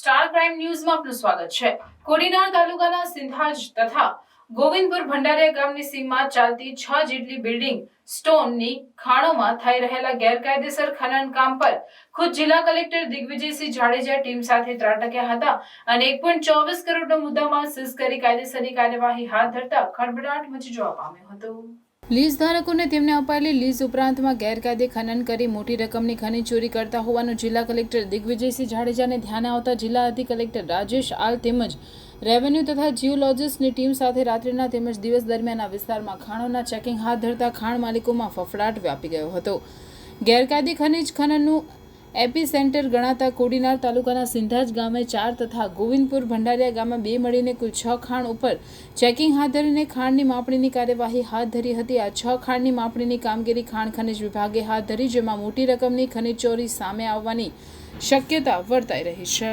Star crime ન્યૂઝમાં આપનું સ્વાગત છે। કોડીનાર તાલુકાના સિંધાજ તથા ગોવિંદપુર ભંડારિયા ગામની સીમમાં ચાલતી 6 જેટલી બિલ્ડિંગ સ્ટોનની ખાણોમાં થઈ રહેલા ગેરકાયદેસર ખનન કામ પર ખુદ જિલ્લા કલેક્ટર દિગ્વિજયસિંહ જાડેજા ટીમ સાથે ત્રાટક્યા હતા અને 1.24 કરોડનો મુદ્દામાલ સીઝ કરી કાયદેસરની કાર્યવાહી હાથ ધરતા ખળભળાટ મચી જવા પામ્યો હતો। લીઝ ધારકોને તેમને અપાયેલી લીઝ ઉપરાંતમાં ગેરકાયદે ખનન કરી મોટી રકમની ખનીજ ચોરી કરતા હોવાનું જિલ્લા કલેક્ટર દિગ્વિજયસિંહ જાડેજાને ધ્યાને આવતા જિલ્લા અધિક કલેક્ટર રાજેશ આલ તેમજ રેવન્યુ તથા જીઓલોજીસ્ટની ટીમ સાથે રાત્રિના તેમજ દિવસ દરમિયાન આ વિસ્તારમાં ખાણોના ચેકિંગ હાથ ધરતા ખાણ માલિકોમાં ફફડાટ વ્યાપી ગયો હતો। ગેરકાયદે ખનીજ ખનનનું એપી સેન્ટર ગણાતા કોડીનાર તાલુકાના સિંધાજ ગામે 4 તથા ગોવિંદપુર ભંડારિયા ગામે 2 મળીને કુલ 6 ખાણ ઉપર ચેકિંગ હાથ ધરીને ખાણની માપણીની કાર્યવાહી હાથ ધરી હતી। આ 6 ખાણની માપણીની કામગીરી ખાણ ખનિજ વિભાગે હાથ ધરી, જેમાં મોટી રકમની ખનિજ ચોરી સામે આવવાની શક્યતા વર્તાઈ રહી છે।